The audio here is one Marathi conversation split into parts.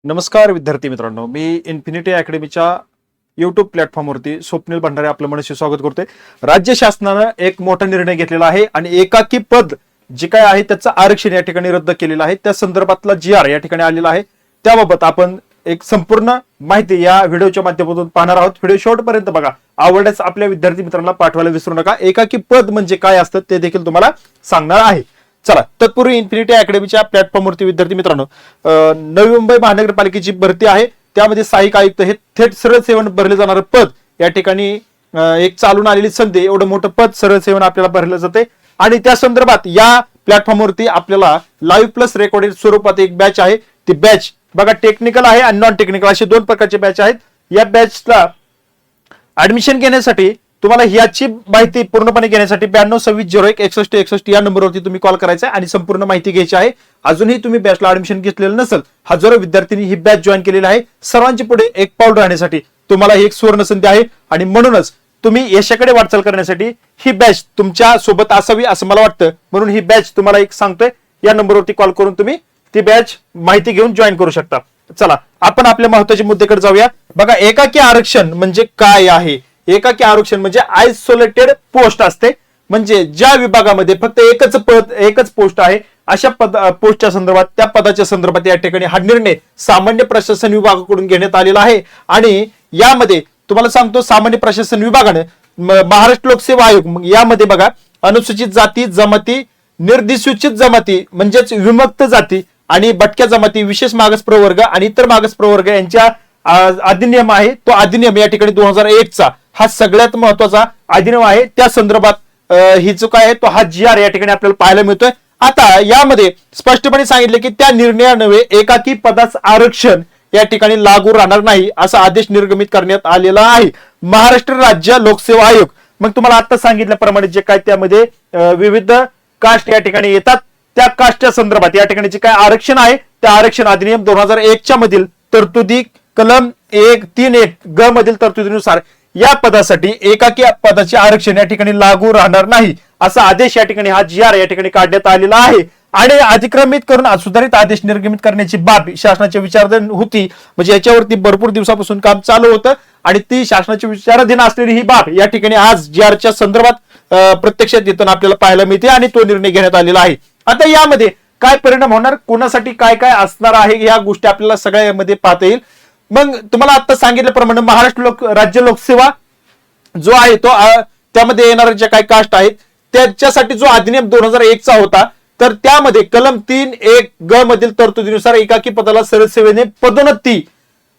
नमस्कार विद्यार्थी मित्रांनो, मी इन्फिनिटी अकॅडमीच्या युट्यूब प्लॅटफॉर्मवरती स्वप्नील भंडारे आपलं मनसे स्वागत करतोय. राज्य शासनानं एक मोठा निर्णय घेतलेला आहे आणि एकाकी पद जे काय आहे त्याचं आरक्षण या ठिकाणी रद्द केलेलं आहे. त्या संदर्भातला GR या ठिकाणी आलेला आहे. त्याबाबत आपण एक संपूर्ण माहिती या व्हिडिओच्या माध्यमातून पाहणार आहोत. व्हिडिओ शेवटपर्यंत बघा. आवडल्यास आपल्या विद्यार्थी मित्रांना पाठवायला विसरू नका. एकाकी पद म्हणजे काय असतं ते देखील तुम्हाला सांगणार आहे. चला, तत्पूर्वी इन्फिनिटी अकॅडमीच्या प्लॅटफॉर्मवरती विद्यार्थी मित्रांनो, नवी मुंबई महानगरपालिकेची भरती आहे. त्यामध्ये सहाय्यक आयुक्त हे थेट सरळ सेवन भरले जाणारं पद या ठिकाणी एक चालून आलेली संधी. एवढं मोठं पद सरळ सेवन आपल्याला भरलं जाते आणि त्या संदर्भात या प्लॅटफॉर्मवरती आपल्याला लाईव्ह प्लस रेकॉर्डेड स्वरूपात एक बॅच आहे. ती बॅच बघा, टेक्निकल आहे आणि नॉन टेक्निकल असे दोन प्रकारचे बॅच आहेत. या बॅचला ऍडमिशन घेण्यासाठी तुम्हाला याची माहिती पूर्णपणे घेण्यासाठी 9226016161 या नंबरवरती तुम्ही कॉल करायचा आहे आणि संपूर्ण माहिती घ्यायची आहे. अजूनही तुम्ही बॅचला ऍडमिशन घेतलेलं नसेल, हजारो विद्यार्थ्यांनी ही बॅच जॉईन केलेली आहे. सर्वांची पुढे एक पाऊल राहण्यासाठी तुम्हाला ही एक सुवर्ण संधी आहे आणि म्हणूनच तुम्ही यशाकडे वाटचाल करण्यासाठी ही बॅच तुमच्या सोबत असावी असं मला वाटतं. म्हणून ही बॅच तुम्हाला एक सांगतोय, या नंबरवरती कॉल करून तुम्ही ती बॅच माहिती घेऊन जॉईन करू शकता. चला, आपण आपल्या महत्त्वाच्या मुद्द्याकडे जाऊया. बघा, एकाकी आरक्षण म्हणजे काय आहे? एकाकी आरक्षण म्हणजे आयसोलेटेड पोस्ट असते. म्हणजे ज्या विभागामध्ये फक्त एकच पोस्ट आहे, अशा पोस्टच्या संदर्भात, त्या पदाच्या संदर्भात या ठिकाणी हा निर्णय सामान्य प्रशासन विभागाकडून घेण्यात आलेला आहे. आणि यामध्ये तुम्हाला सांगतो, सामान्य प्रशासन विभागाने महाराष्ट्र लोकसेवा आयोग यामध्ये बघा, अनुसूचित जाती जमाती, निर्दिसूचित जमाती म्हणजेच विमुक्त जाती आणि भटक्या जमाती, विशेष मागास प्रवर्ग आणि इतर मागास प्रवर्ग यांच्या अधिनियम आहे. तो अधिनियम या ठिकाणी 2001 चा हा सगळ्यात महत्वाचा अधिनियम आहे. त्या संदर्भात ही जो काय आहे तो हा GR या ठिकाणी आपल्याला पाहायला मिळतोय. आता यामध्ये स्पष्टपणे सांगितले की त्या निर्णयान्वये एकाकी पदाचं आरक्षण या ठिकाणी लागू राहणार नाही असा आदेश निर्गमित करण्यात आलेला आहे. महाराष्ट्र राज्य लोकसेवा आयोग, मग तुम्हाला आता सांगितल्याप्रमाणे जे काय त्यामध्ये विविध कास्ट या ठिकाणी येतात, त्या कास्टच्या संदर्भात या ठिकाणी जे काय आरक्षण आहे, त्या आरक्षण अधिनियम 2001 च्या मधील तरतुदी कलम 131 ग मधील तरतुदीनुसार या पदासाठी एकाकी पदाचे आरक्षण या ठिकाणी लागू राहणार नाही असा आदेश या ठिकाणी हा GR या ठिकाणी काढण्यात आलेला आहे. आणि अधिक्रमित करून सुधारित आदेश निर्गमित करण्याची बाब शासनाच्या विचाराधीन होती. म्हणजे याच्यावरती भरपूर दिवसापासून काम चालू होतं आणि ती शासनाच्या विचाराधीन असलेली ही बाब या ठिकाणी आज GRच्या संदर्भात प्रत्यक्षात येताना आपल्याला पाहायला मिळते आणि तो निर्णय घेण्यात आलेला आहे. आता यामध्ये काय परिणाम होणार, कोणासाठी काय काय असणार आहे, या गोष्टी आपल्याला सगळ्या यामध्ये पाहता येईल. मग तुम्हाला आता सांगितल्याप्रमाणे महाराष्ट्र राज्य लोकसेवा जो आहे तो त्यामध्ये येणाऱ्या ज्या काही कास्ट आहेत त्याच्यासाठी जो अधिनियम 2001 चा होता, तर त्यामध्ये कलम 3(1) ग मधील तरतुदीनुसार एकाकी पदाला सरळ सेवेने पदोन्नती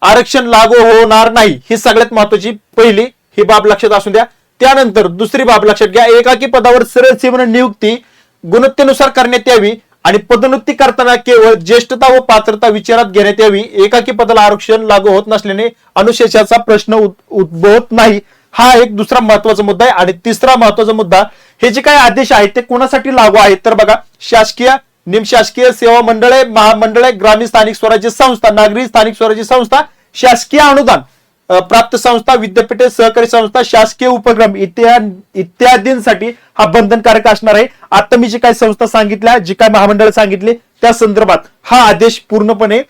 आरक्षण लागू होणार नाही. ही सगळ्यात महत्वाची पहिली ही बाब लक्षात असू द्या. त्यानंतर दुसरी बाब लक्षात घ्या, एकाकी पदावर सरळ सेवेने नियुक्ती गुणवत्तेनुसार करण्यात यावी आणि पदोन्नती करताना केवळ ज्येष्ठता व पात्रता विचारात घेण्यात यावी. एकाकी पदाला आरक्षण लागू होत नसल्याने अनुशेषाचा प्रश्न उद्भवत नाही. हा एक दुसरा महत्वाचा मुद्दा आहे. आणि तिसरा महत्वाचा मुद्दा, हे जे काही आदेश आहेत ते कोणासाठी लागू आहेत, तर बघा, शासकीय, निमशासकीय सेवा मंडळे, महामंडळे, ग्रामीण स्थानिक स्वराज्य संस्था, नागरी स्थानिक स्वराज्य संस्था, शासकीय अनुदान प्राप्त संस्था, विद्यापीठे, सहकारी संस्था, शासकीय उपक्रम इत्यादींसाठी हा बंधनकारक असणार आहे. आता मी जे काही संस्था सांगितल्या, जे काही महामंडळ सांगितले, त्या संदर्भात हा आदेश पूर्णपणे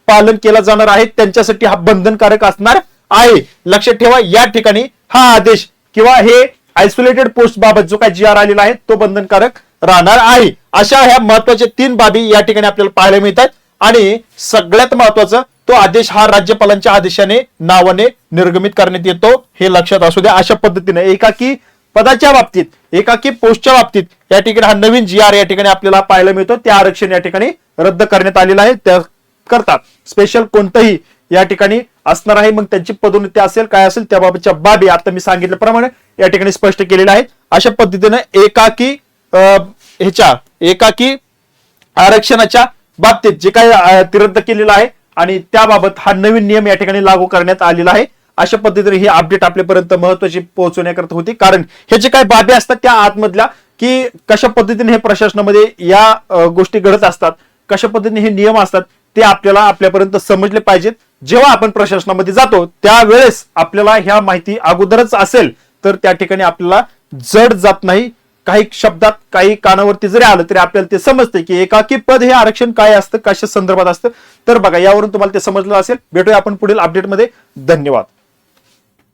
पालन केला जाणार आहे. त्यांच्यासाठी हा बंधनकारक असणार आहे. लक्षात ठेवा, या ठिकाणी हा आदेश किंवा हे आयसोलेटेड पोस्ट बाबत जो काही GR आलेला आहे तो बंधनकारक राहणार आहे. अशा ह्या महत्वाच्या 3 बाबी या ठिकाणी आपल्याला पाहायला मिळतात. आणि सगळ्यात महत्वाचं, तो आदेश हा राज्यपालांच्या आदेशाने नावाने निर्गमित करण्यात येतो, हे लक्षात असू द्या. अशा पद्धतीने एकाकी पदाच्या बाबतीत, एकाकी पोस्टच्या बाबतीत या ठिकाणी हा नवीन GR या ठिकाणी आपल्याला पाहायला मिळतो. ते आरक्षण या ठिकाणी रद्द करण्यात आलेलं आहे. त्याकरता स्पेशल कोणतंही या ठिकाणी असणार आहे. मग त्यांची पदोन्नती असेल, काय असेल, त्याबाबतच्या बाबी आता मी सांगितल्याप्रमाणे या ठिकाणी स्पष्ट केलेल्या आहेत. अशा पद्धतीने एकाकी आरक्षणाच्या बाबतीत जे काही ते रद्द केलेलं आहे आणि त्याबाबत हा नवीन नियम या ठिकाणी लागू करण्यात आलेला आहे. अशा पद्धतीने ही अपडेट आपल्यापर्यंत महत्वाची पोहोचवण्याकरता होती. कारण हे जे काही बाबी असतात त्या आतमधल्या, की कशा पद्धतीने हे प्रशासनामध्ये या गोष्टी घडत असतात, कशा पद्धतीने हे नियम असतात, ते आपल्याला आपल्यापर्यंत समजले पाहिजेत. जेव्हा आपण प्रशासनामध्ये जातो त्यावेळेस आपल्याला ह्या माहिती अगोदरच असेल तर त्या ठिकाणी आपल्याला जड जात नाही. काही शब्दात काही कानावरती जरी आलं तरी आपल्याला ते समजते की एकाकी पद हे आरक्षण काय असतं, कशा संदर्भात असतं. तर बघा, यावरून तुम्हाला ते समजलं असेल. भेटूया आपण पुढील अपडेटमध्ये. धन्यवाद.